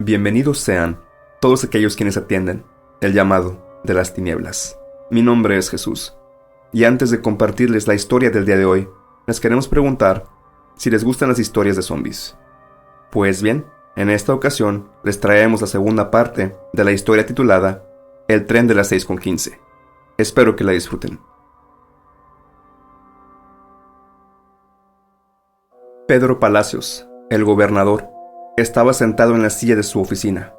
Bienvenidos sean todos aquellos quienes atienden el llamado de las tinieblas. Mi nombre es Jesús, y antes de compartirles la historia del día de hoy, les queremos preguntar si les gustan las historias de zombies. Pues bien, en esta ocasión les traemos la segunda parte de la historia titulada El tren de las 6:15. Espero que la disfruten. Pedro Palacios, el gobernador, estaba sentado en la silla de su oficina.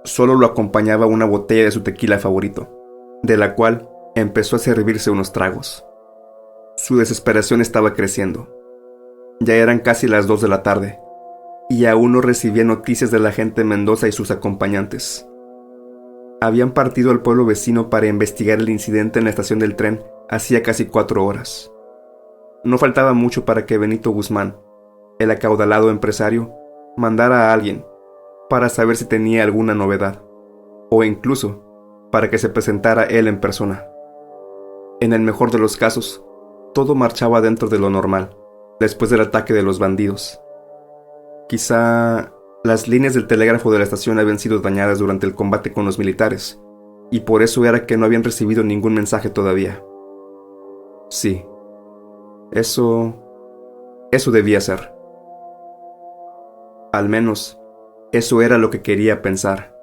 Solo lo acompañaba una botella de su tequila favorito, de la cual empezó a servirse unos tragos. Su desesperación estaba creciendo. Ya eran casi las 2 de la tarde, y aún no recibía noticias de la gente Mendoza y sus acompañantes. Habían partido al pueblo vecino para investigar el incidente en la estación del tren hacía casi 4 horas. No faltaba mucho para que Benito Guzmán, el acaudalado empresario, mandara a alguien para saber si tenía alguna novedad, o incluso para que se presentara él en persona. En el mejor de los casos, todo marchaba dentro de lo normal, después del ataque de los bandidos. Quizá las líneas del telégrafo de la estación habían sido dañadas durante el combate con los militares, y por eso era que no habían recibido ningún mensaje todavía. Sí, eso debía ser. Al menos, eso era lo que quería pensar.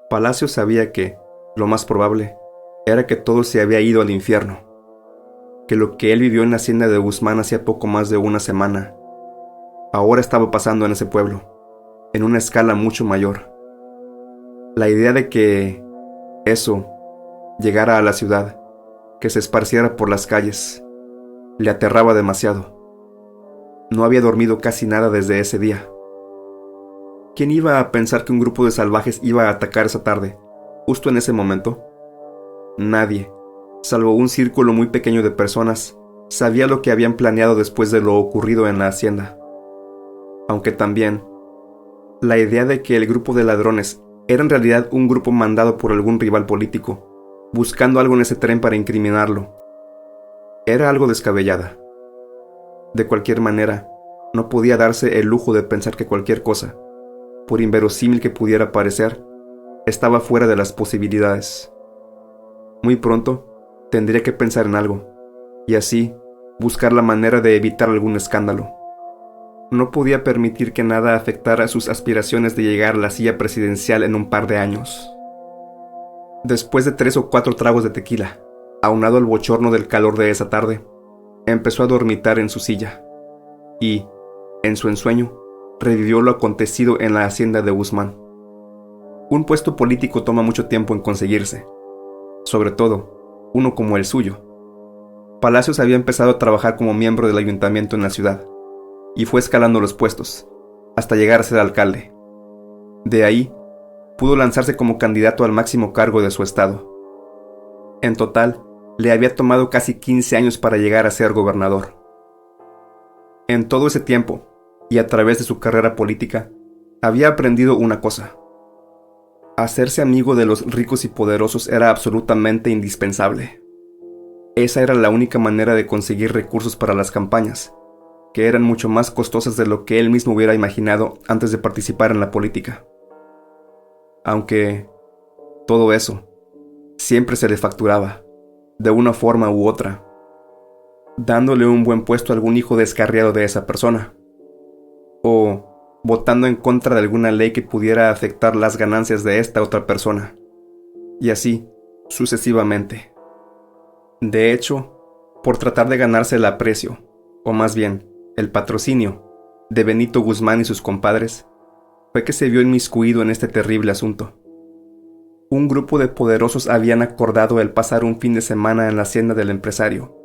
Palacio sabía que, lo más probable, era que todo se había ido al infierno, que lo que él vivió en la hacienda de Guzmán hacía poco más de una semana, ahora estaba pasando en ese pueblo, en una escala mucho mayor. La idea de que eso llegara a la ciudad, que se esparciera por las calles, le aterraba demasiado. No había dormido casi nada desde ese día. ¿Quién iba a pensar que un grupo de salvajes iba a atacar esa tarde, justo en ese momento? Nadie, salvo un círculo muy pequeño de personas, sabía lo que habían planeado después de lo ocurrido en la hacienda. Aunque también, la idea de que el grupo de ladrones era en realidad un grupo mandado por algún rival político, buscando algo en ese tren para incriminarlo, era algo descabellada. De cualquier manera, no podía darse el lujo de pensar que cualquier cosa, por inverosímil que pudiera parecer, estaba fuera de las posibilidades. Muy pronto, tendría que pensar en algo, y así, buscar la manera de evitar algún escándalo. No podía permitir que nada afectara sus aspiraciones de llegar a la silla presidencial en un par de años. Después de 3 o 4 tragos de tequila, aunado al bochorno del calor de esa tarde, empezó a dormitar en su silla, y, en su ensueño, revivió lo acontecido en la hacienda de Guzmán. Un puesto político toma mucho tiempo en conseguirse, sobre todo, uno como el suyo. Palacios había empezado a trabajar como miembro del ayuntamiento en la ciudad, y fue escalando los puestos, hasta llegar a ser alcalde. De ahí, pudo lanzarse como candidato al máximo cargo de su estado. En total, le había tomado casi 15 años para llegar a ser gobernador. En todo ese tiempo, y a través de su carrera política, había aprendido una cosa. Hacerse amigo de los ricos y poderosos era absolutamente indispensable. Esa era la única manera de conseguir recursos para las campañas, que eran mucho más costosas de lo que él mismo hubiera imaginado antes de participar en la política. Aunque todo eso siempre se le facturaba, de una forma u otra, dándole un buen puesto a algún hijo descarriado de esa persona, o votando en contra de alguna ley que pudiera afectar las ganancias de esta otra persona, y así sucesivamente. De hecho, por tratar de ganarse el aprecio, o más bien, el patrocinio, de Benito Guzmán y sus compadres, fue que se vio inmiscuido en este terrible asunto. Un grupo de poderosos habían acordado el pasar un fin de semana en la hacienda del empresario,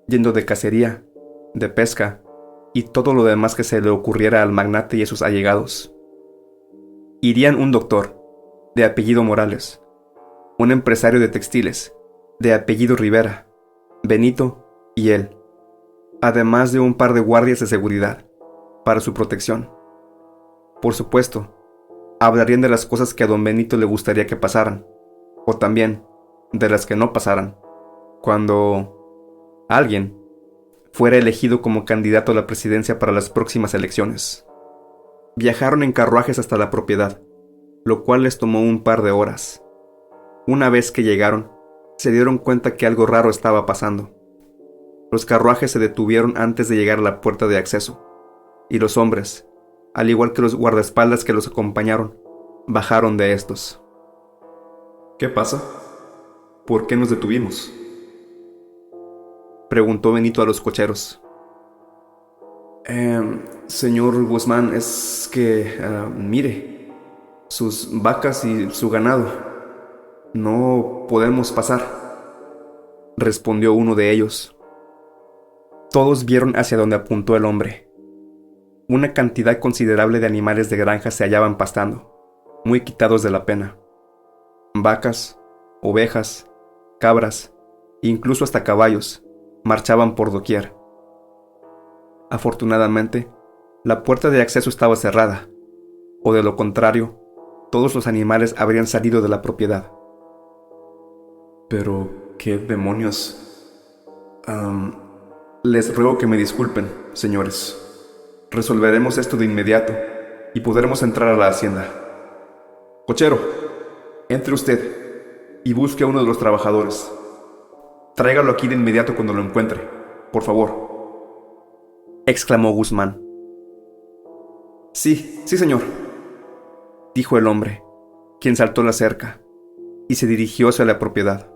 yendo de cacería, de pesca, y todo lo demás que se le ocurriera al magnate y a sus allegados. Irían un doctor, de apellido Morales, un empresario de textiles, de apellido Rivera, Benito y él, además de un par de guardias de seguridad, para su protección. Por supuesto, hablarían de las cosas que a don Benito le gustaría que pasaran, o también de las que no pasaran, cuando alguien fuera elegido como candidato a la presidencia para las próximas elecciones. Viajaron en carruajes hasta la propiedad, lo cual les tomó un par de horas. Una vez que llegaron, se dieron cuenta que algo raro estaba pasando. Los carruajes se detuvieron antes de llegar a la puerta de acceso, y los hombres, al igual que los guardaespaldas que los acompañaron, bajaron de estos. ¿Qué pasa? ¿Por qué nos detuvimos? Preguntó Benito a los cocheros. Señor Guzmán, es que, mire, sus vacas y su ganado. No podemos pasar, respondió uno de ellos. Todos vieron hacia donde apuntó el hombre. Una cantidad considerable de animales de granja se hallaban pastando, muy quitados de la pena. Vacas, ovejas, cabras, incluso hasta caballos, marchaban por doquier. Afortunadamente, la puerta de acceso estaba cerrada, o de lo contrario, todos los animales habrían salido de la propiedad. Pero, ¿qué demonios? Les ruego que me disculpen, señores. Resolveremos esto de inmediato y podremos entrar a la hacienda. Cochero, entre usted y busque a uno de los trabajadores. Tráigalo aquí de inmediato cuando lo encuentre, por favor, exclamó Guzmán. Sí, señor, dijo el hombre, quien saltó la cerca y se dirigió hacia la propiedad.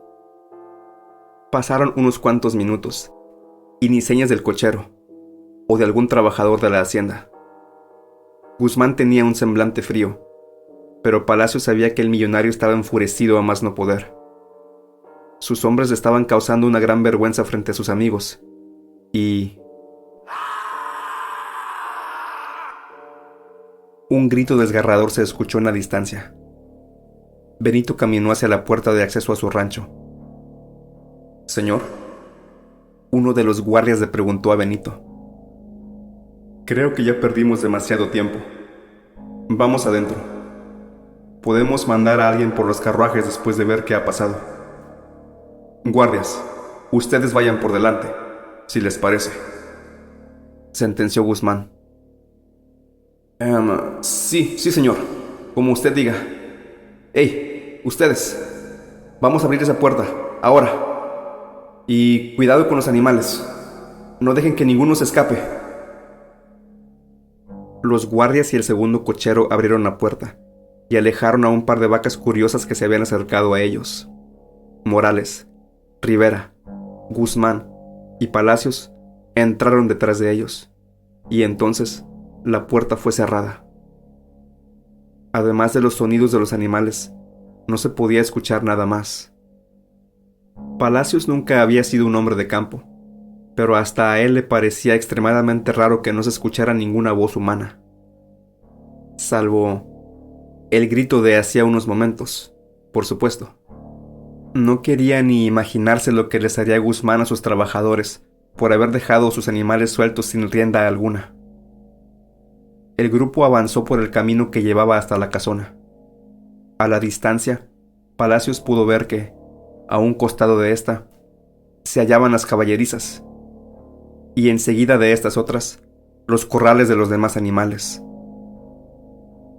Pasaron unos cuantos minutos y ni señas del cochero o de algún trabajador de la hacienda. Guzmán tenía un semblante frío, pero Palacio sabía que el millonario estaba enfurecido a más no poder. Sus hombres le estaban causando una gran vergüenza frente a sus amigos, y un grito desgarrador se escuchó en la distancia. Benito caminó hacia la puerta de acceso a su rancho. Señor, uno de los guardias le preguntó a Benito. Creo que ya perdimos demasiado tiempo. Vamos adentro. Podemos mandar a alguien por los carruajes después de ver qué ha pasado. Guardias, ustedes vayan por delante, si les parece, sentenció Guzmán. Sí, señor, como usted diga. ¡Ey, ustedes! Vamos a abrir esa puerta, ahora. Y cuidado con los animales. No dejen que ninguno se escape. Los guardias y el segundo cochero abrieron la puerta y alejaron a un par de vacas curiosas que se habían acercado a ellos. Morales, Rivera, Guzmán y Palacios entraron detrás de ellos, y entonces la puerta fue cerrada. Además de los sonidos de los animales, no se podía escuchar nada más. Palacios nunca había sido un hombre de campo, pero hasta a él le parecía extremadamente raro que no se escuchara ninguna voz humana, salvo el grito de hacía unos momentos, por supuesto. No quería ni imaginarse lo que les haría Guzmán a sus trabajadores por haber dejado sus animales sueltos sin rienda alguna. El grupo avanzó por el camino que llevaba hasta la casona. A la distancia, Palacios pudo ver que, a un costado de esta, se hallaban las caballerizas, y enseguida de estas otras, los corrales de los demás animales.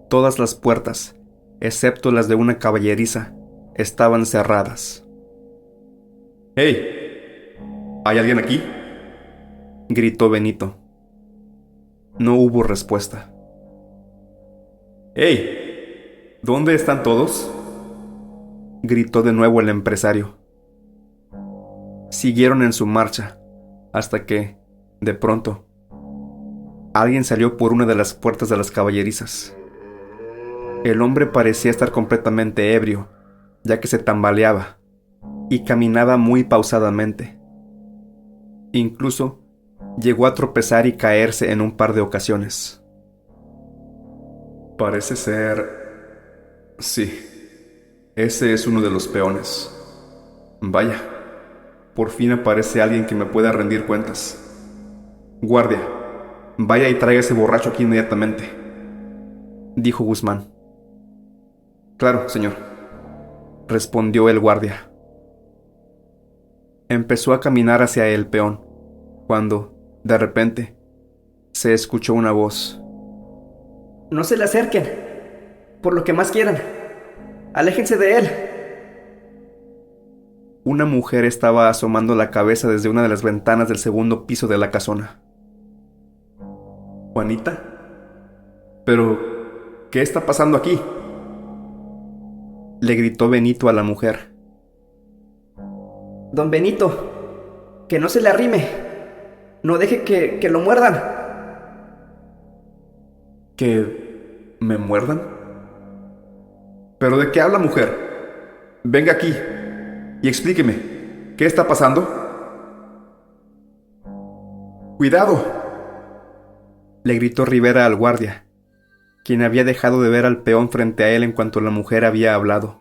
Todas las puertas, excepto las de una caballeriza, estaban cerradas. ¡Hey! ¿Hay alguien aquí?, gritó Benito. No hubo respuesta. ¡Hey! ¿Dónde están todos?, gritó de nuevo el empresario. Siguieron en su marcha, hasta que, de pronto, alguien salió por una de las puertas de las caballerizas. El hombre parecía estar completamente ebrio, ya que se tambaleaba y caminaba muy pausadamente. Incluso llegó a tropezar y caerse en un par de ocasiones. Parece ser... Sí, ese es uno de los peones. Vaya, por fin aparece alguien que me pueda rendir cuentas. Guardia, vaya y traiga ese borracho aquí inmediatamente, dijo Guzmán. Claro, señor, respondió el guardia. Empezó a caminar hacia el peón, cuando, de repente, se escuchó una voz. No se le acerquen, por lo que más quieran. Aléjense de él. Una mujer estaba asomando la cabeza desde una de las ventanas del segundo piso de la casona. ¿Juanita? ¿Pero qué está pasando aquí?, le gritó Benito a la mujer. Don Benito, que no se le arrime. No deje que lo muerdan. ¿Que me muerdan? ¿Pero de qué habla, mujer? Venga aquí y explíqueme, ¿qué está pasando? ¡Cuidado!, le gritó Rivera al guardia, quien había dejado de ver al peón frente a él en cuanto la mujer había hablado.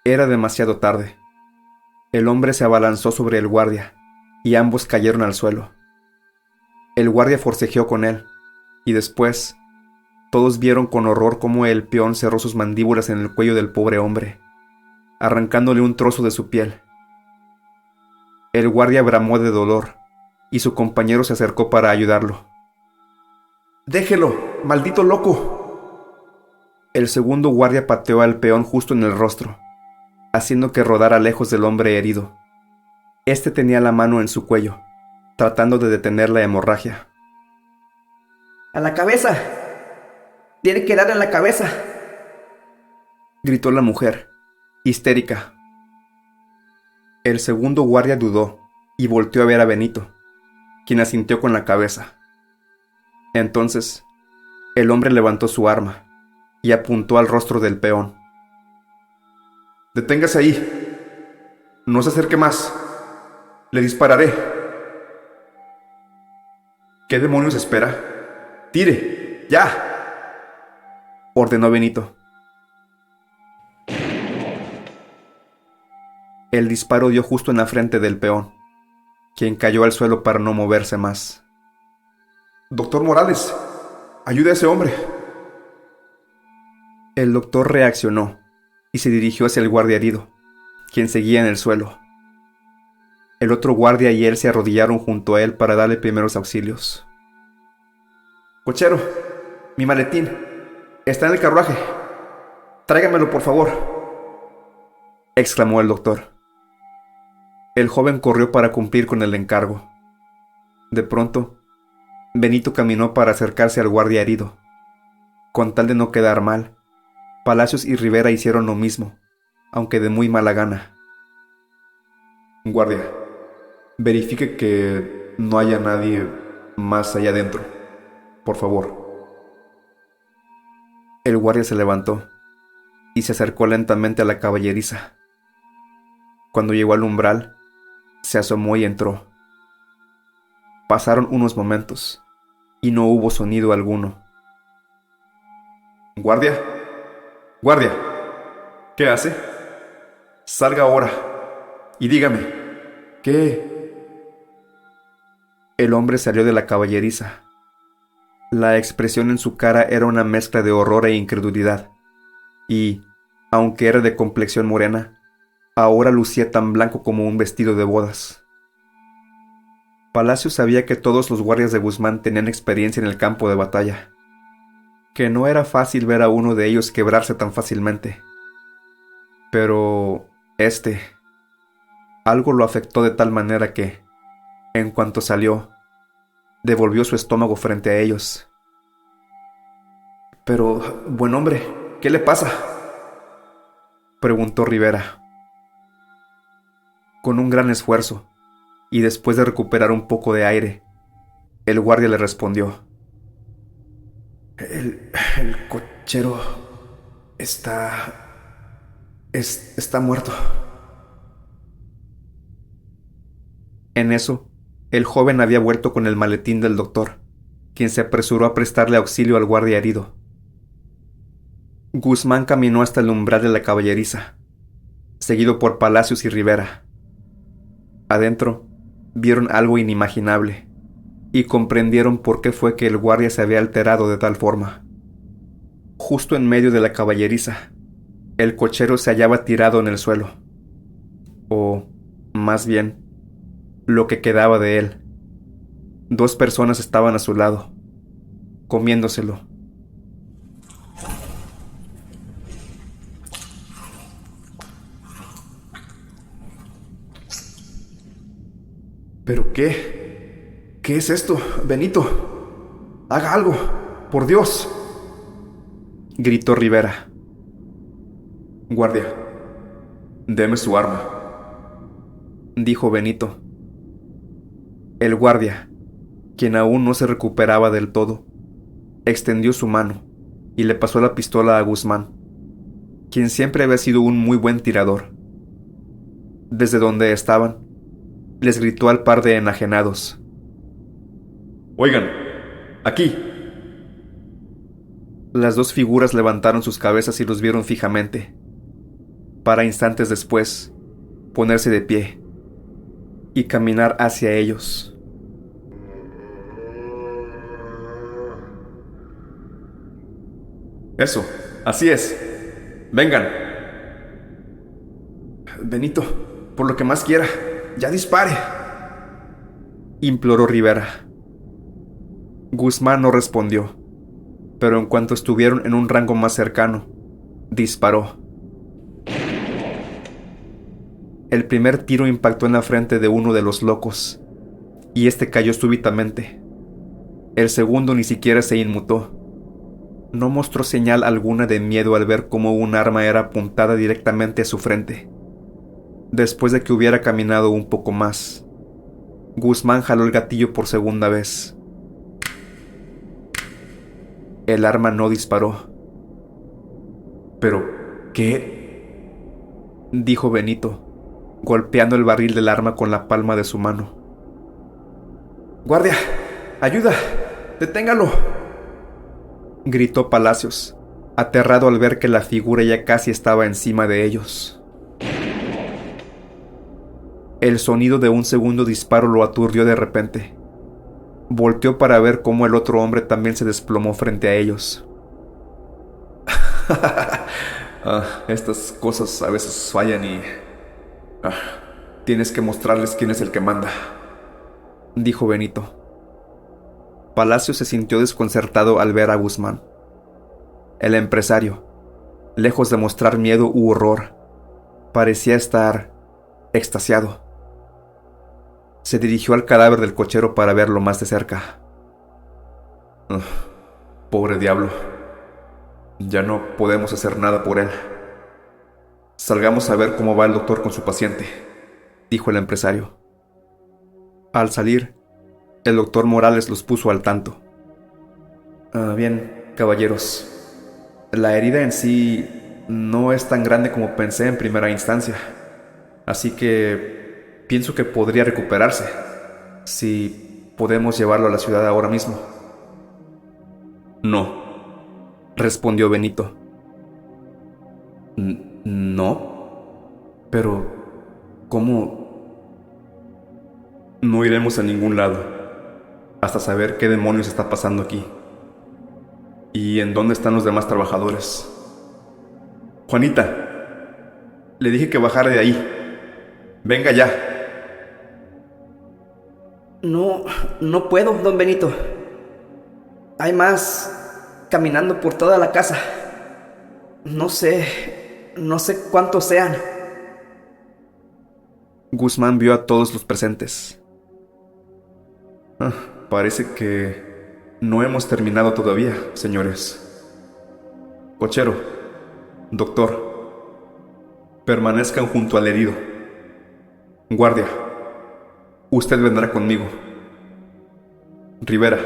Era demasiado tarde. El hombre se abalanzó sobre el guardia, y ambos cayeron al suelo. El guardia forcejeó con él, y después, todos vieron con horror cómo el peón cerró sus mandíbulas en el cuello del pobre hombre, arrancándole un trozo de su piel. El guardia bramó de dolor, y su compañero se acercó para ayudarlo. ¡Déjelo, maldito loco! El segundo guardia pateó al peón justo en el rostro, haciendo que rodara lejos del hombre herido. Este tenía la mano en su cuello, tratando de detener la hemorragia. ¡A la cabeza! ¡Tiene que darle a la cabeza!, gritó la mujer, histérica. El segundo guardia dudó y volteó a ver a Benito, quien asintió con la cabeza. Entonces, el hombre levantó su arma y apuntó al rostro del peón. ¡Deténgase ahí! ¡No se acerque más! ¡Le dispararé! ¿Qué demonios espera? ¡Tire! ¡Ya!, ordenó Benito. El disparo dio justo en la frente del peón, quien cayó al suelo para no moverse más. ¡Doctor Morales! ¡Ayude a ese hombre! El doctor reaccionó y se dirigió hacia el guardia herido, quien seguía en el suelo. El otro guardia y él se arrodillaron junto a él para darle primeros auxilios. ¡Cochero! ¡Mi maletín! ¡Está en el carruaje! ¡Tráigamelo, por favor!, exclamó el doctor. El joven corrió para cumplir con el encargo. De pronto, Benito caminó para acercarse al guardia herido. Con tal de no quedar mal, Palacios y Rivera hicieron lo mismo, aunque de muy mala gana. Guardia, verifique que no haya nadie más allá adentro, por favor. El guardia se levantó y se acercó lentamente a la caballeriza. Cuando llegó al umbral, se asomó y entró. Pasaron unos momentos y no hubo sonido alguno. ¡Guardia! ¡Guardia! ¿Qué hace? Salga ahora y dígame, ¿qué? El hombre salió de la caballeriza. La expresión en su cara era una mezcla de horror e incredulidad, y, aunque era de complexión morena, ahora lucía tan blanco como un vestido de bodas. Palacios sabía que todos los guardias de Guzmán tenían experiencia en el campo de batalla, que no era fácil ver a uno de ellos quebrarse tan fácilmente. Pero algo lo afectó de tal manera que, en cuanto salió, devolvió su estómago frente a ellos. Pero, buen hombre, ¿qué le pasa?, preguntó Rivera. Con un gran esfuerzo, y después de recuperar un poco de aire, el guardia le respondió. El cochero está muerto. En eso, el joven había vuelto con el maletín del doctor, quien se apresuró a prestarle auxilio al guardia herido. Guzmán caminó hasta el umbral de la caballeriza, seguido por Palacios y Rivera. Adentro, vieron algo inimaginable, y comprendieron por qué fue que el guardia se había alterado de tal forma. Justo en medio de la caballeriza, el cochero se hallaba tirado en el suelo. O, más bien, lo que quedaba de él. 2 personas estaban a su lado, comiéndoselo, ¿Pero qué? ¿Qué es esto, Benito? ¡Haga algo! ¡Por Dios!, gritó Rivera. Guardia, deme su arma, dijo Benito. El guardia, quien aún no se recuperaba del todo, extendió su mano y le pasó la pistola a Guzmán, quien siempre había sido un muy buen tirador. Desde donde estaban, les gritó al par de enajenados: «Oigan, aquí». Las dos figuras levantaron sus cabezas y los vieron fijamente, para instantes después ponerse de pie y caminar hacia ellos. Eso, así es. Vengan. Benito, por lo que más quiera, ya dispare, imploró Rivera. Guzmán no respondió, pero en cuanto estuvieron en un rango más cercano, disparó. El primer tiro impactó en la frente de uno de los locos, y este cayó súbitamente. El segundo ni siquiera se inmutó. No mostró señal alguna de miedo al ver cómo un arma era apuntada directamente a su frente. Después de que hubiera caminado un poco más, Guzmán jaló el gatillo por segunda vez. El arma no disparó. ¿Pero qué?, dijo Benito, golpeando el barril del arma con la palma de su mano. «Guardia, ayuda, deténgalo», gritó Palacios, aterrado al ver que la figura ya casi estaba encima de ellos. El sonido de un segundo disparo lo aturdió de repente. Volteó para ver cómo el otro hombre también se desplomó frente a ellos. Estas cosas a veces fallan y... tienes que mostrarles quién es el que manda, dijo Benito. Palacio se sintió desconcertado al ver a Guzmán. El empresario, lejos de mostrar miedo u horror, parecía estar extasiado. Se dirigió al cadáver del cochero para verlo más de cerca. Pobre diablo. Ya no podemos hacer nada por él. Salgamos a ver cómo va el doctor con su paciente, dijo el empresario. Al salir, el doctor Morales los puso al tanto. Bien, caballeros. La herida en sí no es tan grande como pensé en primera instancia. Así que pienso que podría recuperarse, si podemos llevarlo a la ciudad ahora mismo. No, respondió Benito. ¿No? Pero, ¿cómo? No iremos a ningún lado hasta saber qué demonios está pasando aquí. ¿Y en dónde están los demás trabajadores? Juanita, le dije que bajara de ahí. Venga ya. No puedo, don Benito. Hay más caminando por toda la casa. No sé cuántos sean. Guzmán vio a todos los presentes. Parece que no hemos terminado todavía, señores. Cochero, doctor, permanezcan junto al herido. Guardia, usted vendrá conmigo. Rivera,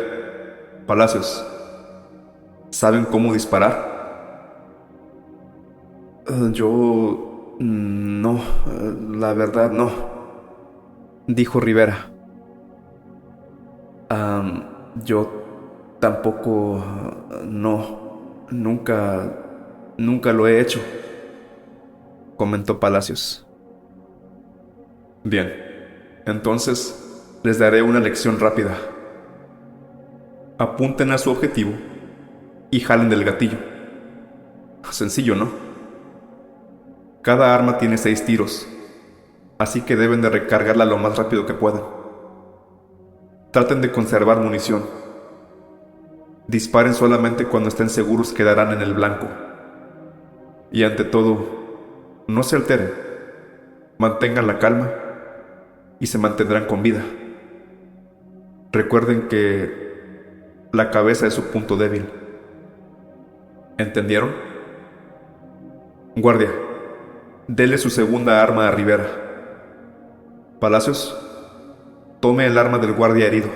Palacios, ¿saben cómo disparar? Yo... no, la verdad no, dijo Rivera. Yo tampoco... no, nunca lo he hecho, comentó Palacios. Bien, entonces les daré una lección rápida. Apunten a su objetivo y jalen del gatillo. Sencillo, ¿no? Cada arma tiene 6 tiros, así que deben de recargarla lo más rápido que puedan. Traten de conservar munición. Disparen solamente cuando estén seguros que darán en el blanco. Y ante todo, no se alteren. Mantengan la calma y se mantendrán con vida. Recuerden que la cabeza es su punto débil. ¿Entendieron? Guardia, dele su segunda arma a Rivera. Palacios, tome el arma del guardia herido.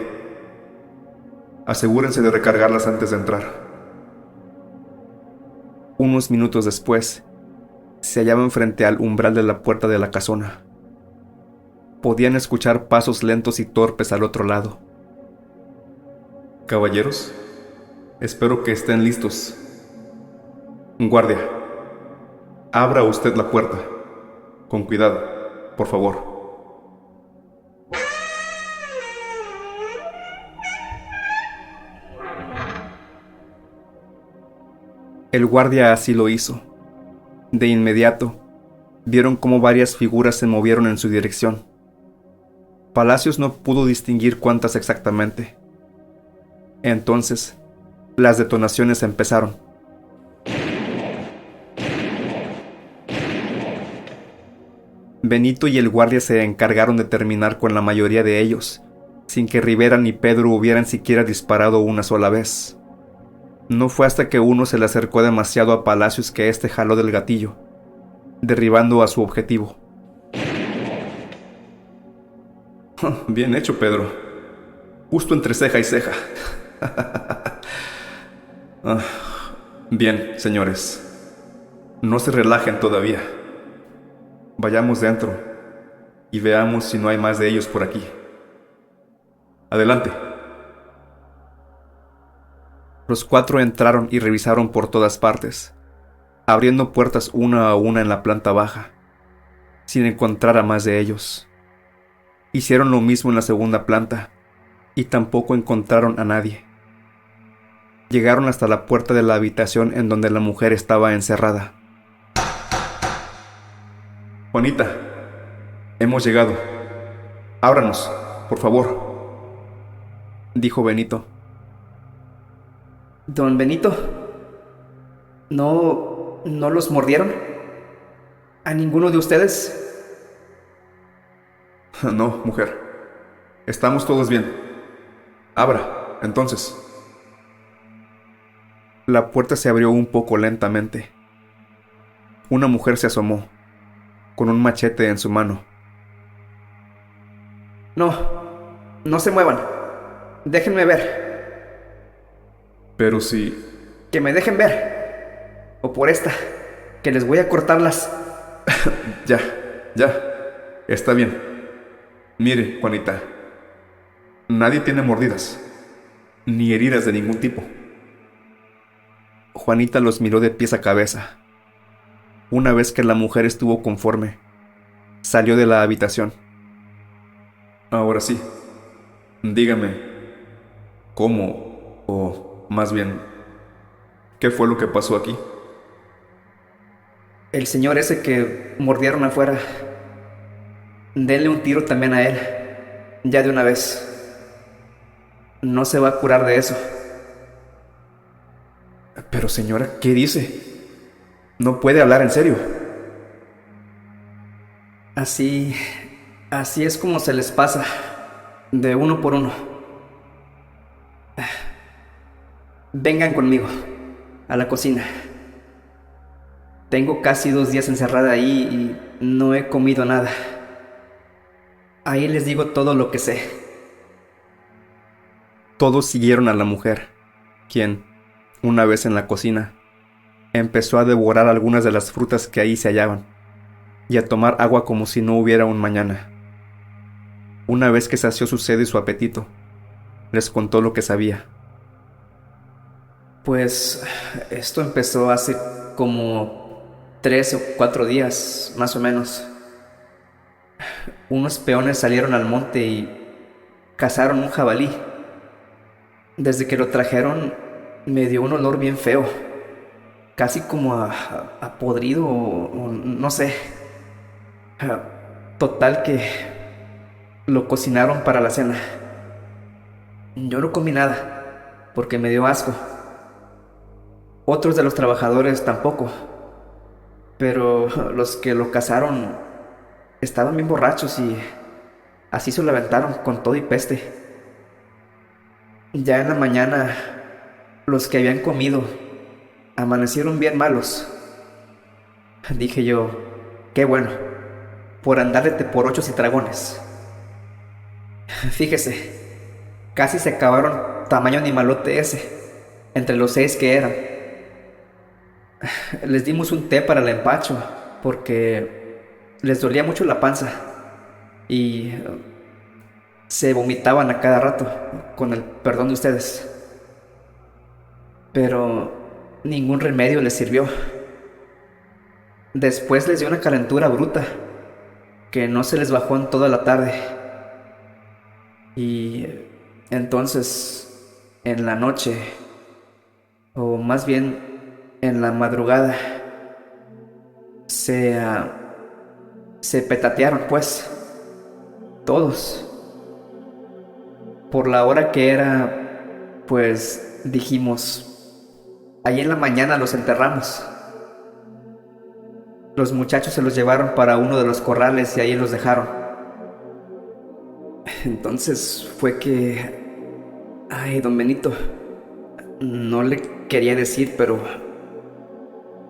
Asegúrense de recargarlas antes de entrar. Unos minutos después, se hallaban frente al umbral de la puerta de la casona. Podían escuchar pasos lentos y torpes al otro lado. Caballeros, espero que estén listos. Guardia, abra usted la puerta. Con cuidado, por favor. El guardia así lo hizo. De inmediato, vieron cómo varias figuras se movieron en su dirección. Palacios no pudo distinguir cuántas exactamente. Entonces, las detonaciones empezaron. Benito y el guardia se encargaron de terminar con la mayoría de ellos, sin que Rivera ni Pedro hubieran siquiera disparado una sola vez. No fue hasta que uno se le acercó demasiado a Palacios que éste jaló del gatillo, derribando a su objetivo. Bien hecho, Pedro. Justo entre ceja y ceja. Bien, señores. No se relajen todavía. Vayamos dentro y veamos si no hay más de ellos por aquí. Adelante. Los cuatro entraron y revisaron por todas partes, abriendo puertas una a una en la planta baja, sin encontrar a más de ellos. Hicieron lo mismo en la segunda planta, y tampoco encontraron a nadie. Llegaron hasta la puerta de la habitación en donde la mujer estaba encerrada. Juanita, hemos llegado. Ábranos, por favor, dijo Benito. Don Benito, ¿no los mordieron? ¿A ninguno de ustedes? No, mujer. Estamos todos bien. Abra, entonces. La puerta se abrió un poco lentamente. Una mujer se asomó, con un machete en su mano. No se muevan. Déjenme ver. Pero si... Que me dejen ver. O por esta, que les voy a cortarlas. Ya. Está bien. Mire, Juanita. Nadie tiene mordidas, ni heridas de ningún tipo. Juanita los miró de pies a cabeza. Una vez que la mujer estuvo conforme, salió de la habitación. Ahora sí, dígame, ¿cómo, o más bien, qué fue lo que pasó aquí? El señor ese que mordieron afuera, denle un tiro también a él, ya de una vez. No se va a curar de eso. Pero señora, ¿qué dice? No puede hablar en serio. Así es como se les pasa, de uno por uno. Vengan conmigo, a la cocina. Tengo casi 2 días encerrada ahí y no he comido nada. Ahí les digo todo lo que sé. Todos siguieron a la mujer, quien, una vez en la cocina, empezó a devorar algunas de las frutas que ahí se hallaban, y a tomar agua como si no hubiera un mañana. Una vez que sació su sed y su apetito, les contó lo que sabía. Pues esto empezó hace como 3 o 4 días, más o menos. Unos peones salieron al monte y cazaron un jabalí. Desde que lo trajeron, me dio un olor bien feo, casi como a podrido o no sé. Total que lo cocinaron para la cena. Yo no comí nada, porque me dio asco. Otros de los trabajadores tampoco. Pero los que lo cazaron estaban bien borrachos y así se lo aventaron con todo y peste. Ya en la mañana, los que habían comido amanecieron bien malos. Dije yo, qué bueno, por andar de por ochos y dragones. Fíjese, casi se acabaron tamaño animalote ese, entre los 6 que eran. Les dimos un té para el empacho, porque les dolía mucho la panza y se vomitaban a cada rato, con el perdón de ustedes. Pero ningún remedio les sirvió. Después les dio una calentura bruta, que no se les bajó en toda la tarde. Y entonces, en la noche, o más bien en la madrugada, se petatearon, pues, todos. Por la hora que era, pues dijimos, ahí en la mañana los enterramos. Los muchachos se los llevaron para uno de los corrales y ahí los dejaron. Entonces fue que... Ay, don Benito, no le quería decir, pero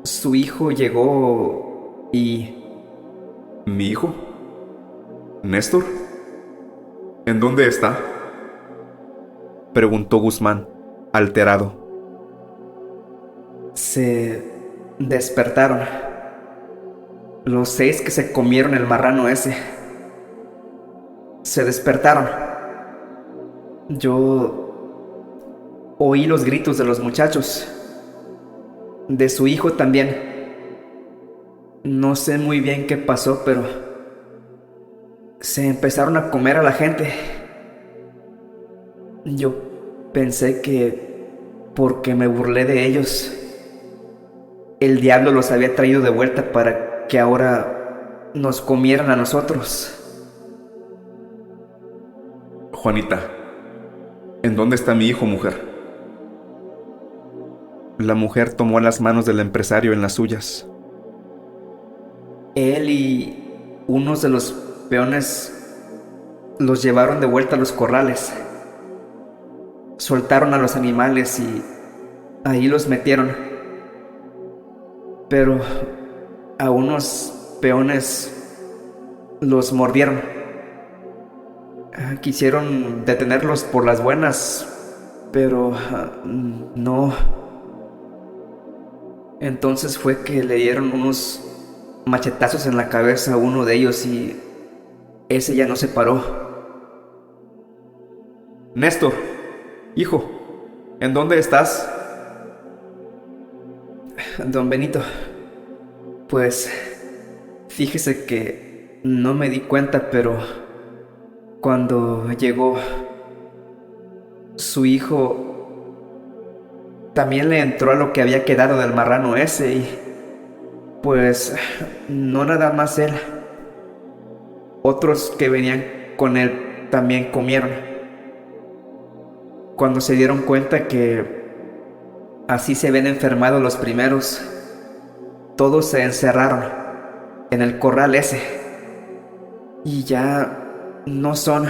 su hijo llegó y... ¿Mi hijo? ¿Néstor? ¿En dónde está? Preguntó Guzmán, alterado. Se despertaron. Los 6 que se comieron el marrano ese. Se despertaron. Yo oí los gritos de los muchachos. De su hijo también. No sé muy bien qué pasó, pero se empezaron a comer a la gente. Yo pensé que porque me burlé de ellos, el diablo los había traído de vuelta para que ahora nos comieran a nosotros. Juanita, ¿en dónde está mi hijo, mujer? La mujer tomó las manos del empresario en las suyas. Él y unos de los peones los llevaron de vuelta a los corrales. Soltaron a los animales y ahí los metieron. Pero a unos peones los mordieron. Quisieron detenerlos por las buenas, pero no. Entonces fue que le dieron unos machetazos en la cabeza a uno de ellos y ese ya no se paró. Néstor, hijo, ¿en dónde estás? Don Benito, pues fíjese que no me di cuenta, pero cuando llegó su hijo también le entró a lo que había quedado del marrano ese y pues no nada más él. Otros que venían con él también comieron. Cuando se dieron cuenta que así se ven enfermados los primeros, todos se encerraron en el corral ese. Y ya no están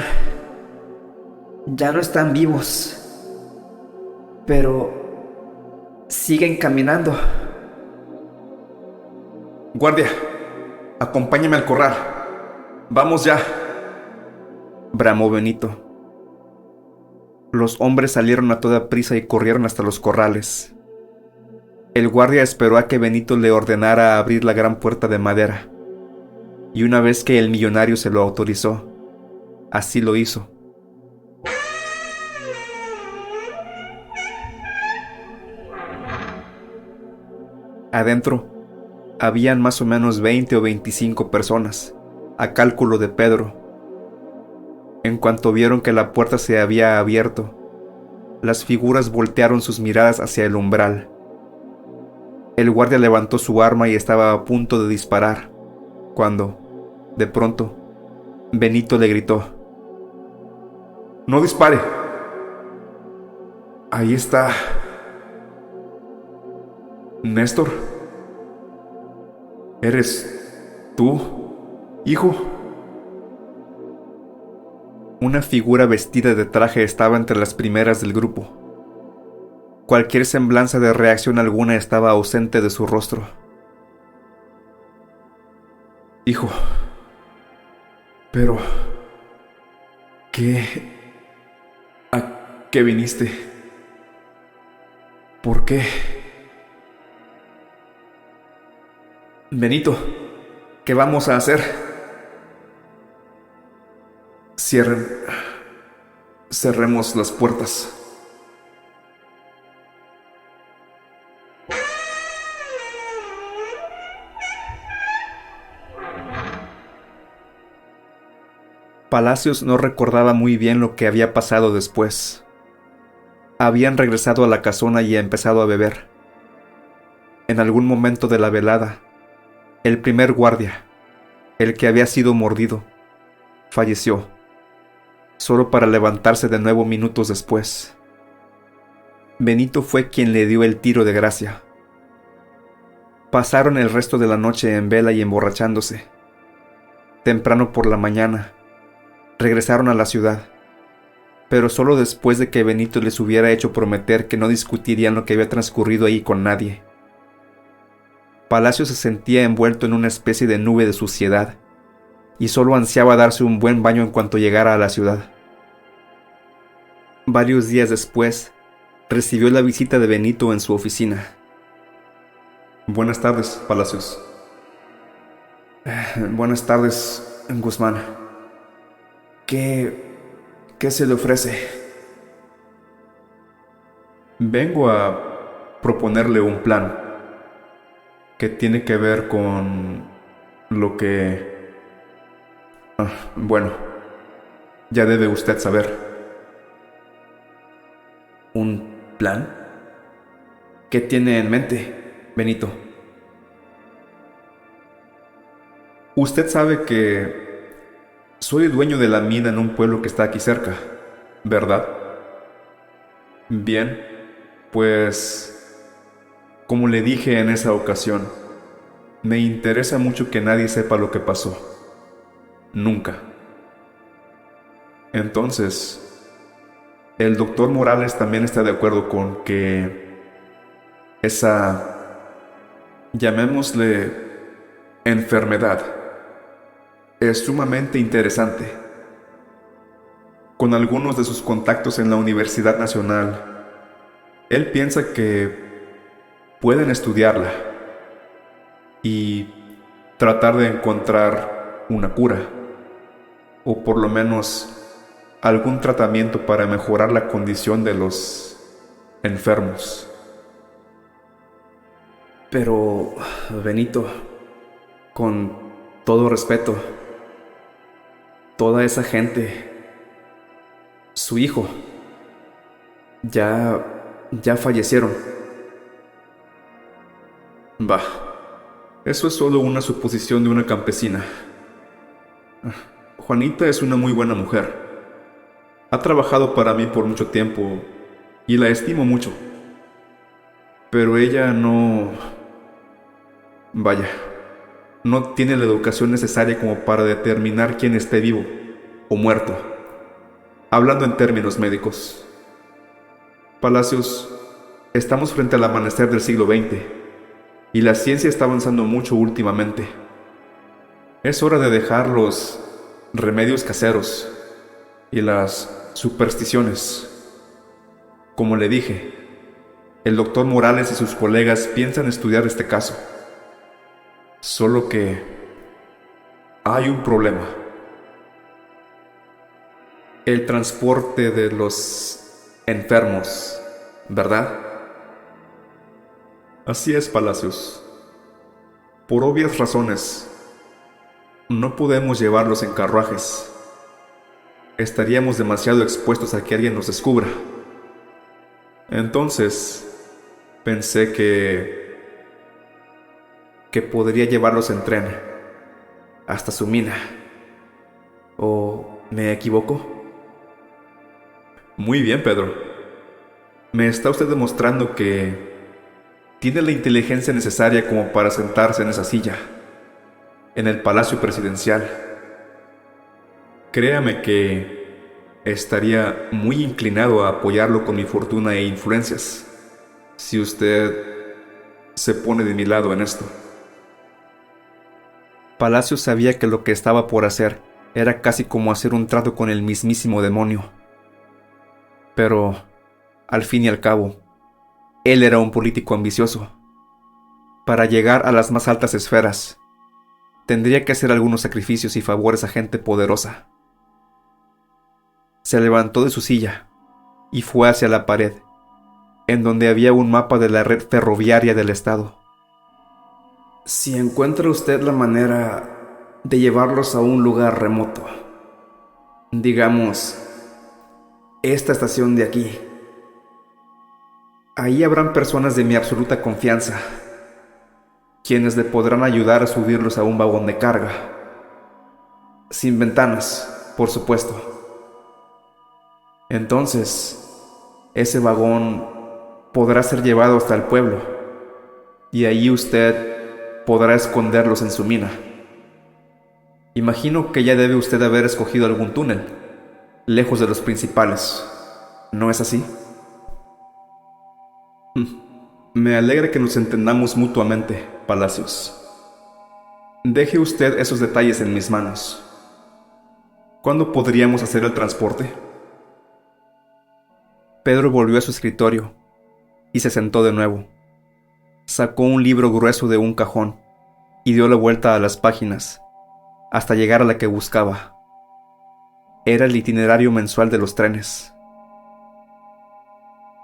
vivos. Pero siguen caminando. Guardia, acompáñame al corral. Vamos ya. Bramó Benito. Los hombres salieron a toda prisa y corrieron hasta los corrales. El guardia esperó a que Benito le ordenara abrir la gran puerta de madera, y una vez que el millonario se lo autorizó, así lo hizo. Adentro habían más o menos 20 o 25 personas, a cálculo de Pedro. En cuanto vieron que la puerta se había abierto, las figuras voltearon sus miradas hacia el umbral. El guardia levantó su arma y estaba a punto de disparar, cuando, de pronto, Benito le gritó: ¡No dispare! Ahí está... Néstor. ¿Eres tú, hijo? Una figura vestida de traje estaba entre las primeras del grupo. Cualquier semblanza de reacción alguna estaba ausente de su rostro. Hijo, pero... ¿qué? ¿A qué viniste? ¿Por qué? Benito, ¿qué vamos a hacer? Cerremos las puertas. Palacios no recordaba muy bien lo que había pasado después. Habían regresado a la casona y empezado a beber. En algún momento de la velada, el primer guardia, el que había sido mordido, falleció, solo para levantarse de nuevo minutos después. Benito fue quien le dio el tiro de gracia. Pasaron el resto de la noche en vela y emborrachándose. Temprano por la mañana, regresaron a la ciudad, pero solo después de que Benito les hubiera hecho prometer que no discutirían lo que había transcurrido ahí con nadie. Palacio se sentía envuelto en una especie de nube de suciedad, y solo ansiaba darse un buen baño en cuanto llegara a la ciudad. Varios días después, recibió la visita de Benito en su oficina. Buenas tardes, Palacios. Buenas tardes, Guzmán. ¿Qué se le ofrece? Vengo a proponerle un plan que tiene que ver con lo que... bueno, ya debe usted saber. ¿Un plan? ¿Qué tiene en mente, Benito? Usted sabe que soy dueño de la mina en un pueblo que está aquí cerca, ¿verdad? Bien, pues... como le dije en esa ocasión, me interesa mucho que nadie sepa lo que pasó. Nunca. Entonces, el doctor Morales también está de acuerdo con que esa, llamémosle, enfermedad, es sumamente interesante. Con algunos de sus contactos en la Universidad Nacional, él piensa que pueden estudiarla y tratar de encontrar una cura, o por lo menos algún tratamiento para mejorar la condición de los enfermos. Pero, Benito, con todo respeto, toda esa gente, su hijo, ya fallecieron. Bah, eso es solo una suposición de una campesina. Juanita es una muy buena mujer. Ha trabajado para mí por mucho tiempo y la estimo mucho. Pero ella no... vaya, no tiene la educación necesaria como para determinar quién esté vivo o muerto, hablando en términos médicos. Palacios, estamos frente al amanecer del siglo XX y la ciencia está avanzando mucho últimamente. Es hora de dejar los remedios caseros y las supersticiones. Como le dije, el doctor Morales y sus colegas piensan estudiar este caso. Solo que hay un problema. El transporte de los enfermos, ¿verdad? Así es, Palacios. Por obvias razones, no podemos llevarlos en carruajes. Estaríamos demasiado expuestos a que alguien nos descubra. Entonces, pensé que podría llevarlos en tren hasta su mina. ¿O me equivoco? Muy bien, Pedro. Me está usted demostrando que tiene la inteligencia necesaria como para sentarse en esa silla, en el Palacio Presidencial. Créame que estaría muy inclinado a apoyarlo con mi fortuna e influencias, si usted se pone de mi lado en esto. Palacios sabía que lo que estaba por hacer era casi como hacer un trato con el mismísimo demonio. Pero, al fin y al cabo, él era un político ambicioso. Para llegar a las más altas esferas, tendría que hacer algunos sacrificios y favores a gente poderosa. Se levantó de su silla y fue hacia la pared, en donde había un mapa de la red ferroviaria del estado. Si encuentra usted la manera de llevarlos a un lugar remoto, digamos, esta estación de aquí, ahí habrán personas de mi absoluta confianza, quienes le podrán ayudar a subirlos a un vagón de carga. Sin ventanas, por supuesto. Entonces, ese vagón podrá ser llevado hasta el pueblo, y allí usted podrá esconderlos en su mina. Imagino que ya debe usted haber escogido algún túnel, lejos de los principales. ¿No es así? Me alegra que nos entendamos mutuamente, Palacios. Deje usted esos detalles en mis manos. ¿Cuándo podríamos hacer el transporte? Pedro volvió a su escritorio y se sentó de nuevo. Sacó un libro grueso de un cajón y dio la vuelta a las páginas hasta llegar a la que buscaba. Era el itinerario mensual de los trenes.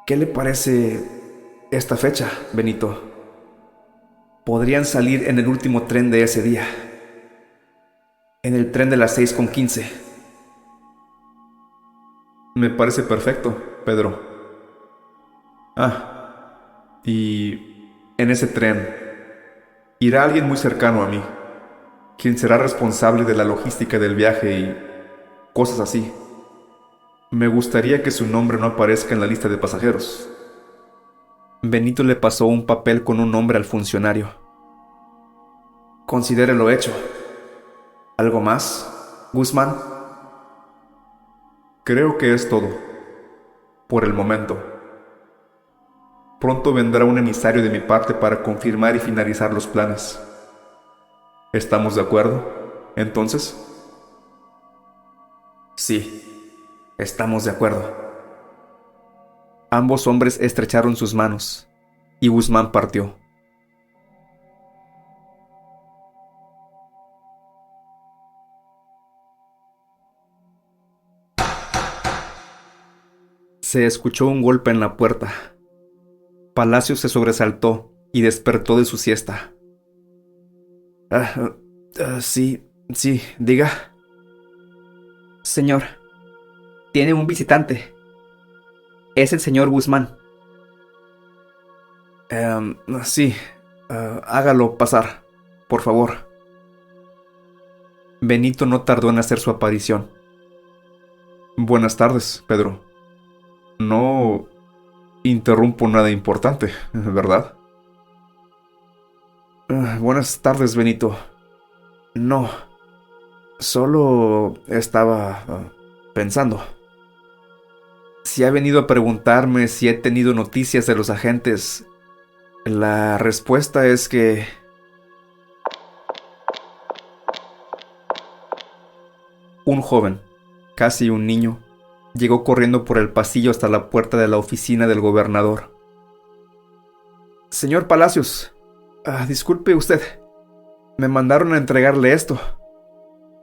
¿Qué le parece esta fecha, Benito? Podrían salir en el último tren de ese día, en el tren de las 6:15. Me parece perfecto, Pedro. Y en ese tren irá alguien muy cercano a mí, quien será responsable de la logística del viaje y cosas así. Me gustaría que su nombre no aparezca en la lista de pasajeros. Benito le pasó un papel con un nombre al funcionario. Considere lo hecho. ¿Algo más, Guzmán? Creo que es todo, por el momento. Pronto vendrá un emisario de mi parte para confirmar y finalizar los planes. ¿Estamos de acuerdo, entonces? Sí, estamos de acuerdo. Ambos hombres estrecharon sus manos y Guzmán partió. Se escuchó un golpe en la puerta. Palacios se sobresaltó y despertó de su siesta. Sí, diga. Señor, tiene un visitante. Es el señor Guzmán. Sí, hágalo pasar, por favor. Benito no tardó en hacer su aparición. Buenas tardes, Pedro. No interrumpo nada importante, ¿verdad? Buenas tardes, Benito. No, solo estaba pensando. Si ha venido a preguntarme si he tenido noticias de los agentes, la respuesta es que... Un joven, casi un niño, llegó corriendo por el pasillo hasta la puerta de la oficina del gobernador. Señor Palacios, disculpe usted. Me mandaron a entregarle esto.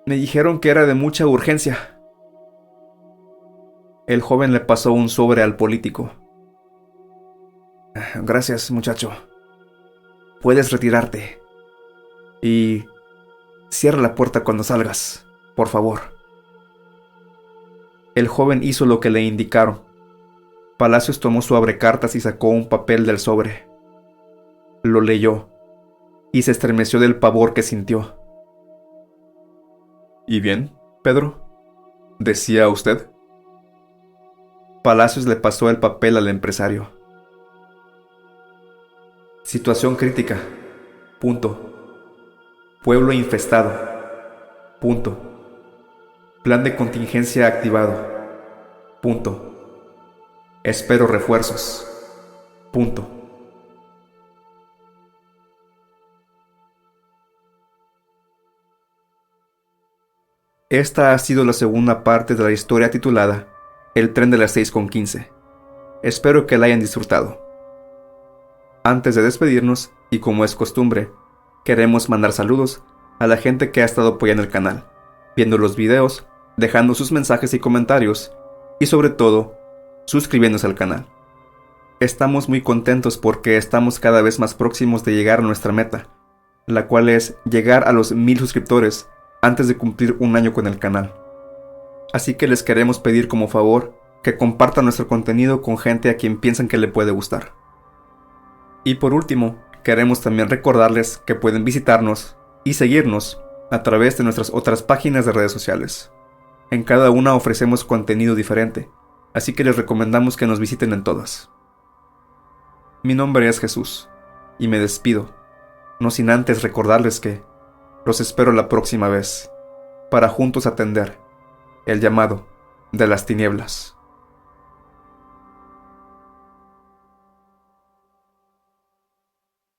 Me dijeron que era de mucha urgencia. El joven le pasó un sobre al político. Gracias, muchacho. Puedes retirarte. Y cierra la puerta cuando salgas, por favor. El joven hizo lo que le indicaron. Palacios tomó su abrecartas y sacó un papel del sobre. Lo leyó y se estremeció del pavor que sintió. ¿Y bien, Pedro? ¿Decía usted? Palacios le pasó el papel al empresario. Situación crítica. Punto. Pueblo infestado. Punto. Plan de contingencia activado. Punto. Espero refuerzos. Punto. Esta ha sido la segunda parte de la historia titulada El tren de las 6:15. Espero que la hayan disfrutado. Antes de despedirnos, y como es costumbre, queremos mandar saludos a la gente que ha estado apoyando el canal, viendo los videos, dejando sus mensajes y comentarios, y sobre todo, suscribiéndose al canal. Estamos muy contentos porque estamos cada vez más próximos de llegar a nuestra meta, la cual es llegar a los 1000 suscriptores antes de cumplir un año con el canal. Así que les queremos pedir como favor que compartan nuestro contenido con gente a quien piensan que le puede gustar. Y por último, queremos también recordarles que pueden visitarnos y seguirnos a través de nuestras otras páginas de redes sociales. En cada una ofrecemos contenido diferente, así que les recomendamos que nos visiten en todas. Mi nombre es Jesús, y me despido, no sin antes recordarles que los espero la próxima vez, para juntos atender el llamado de las tinieblas.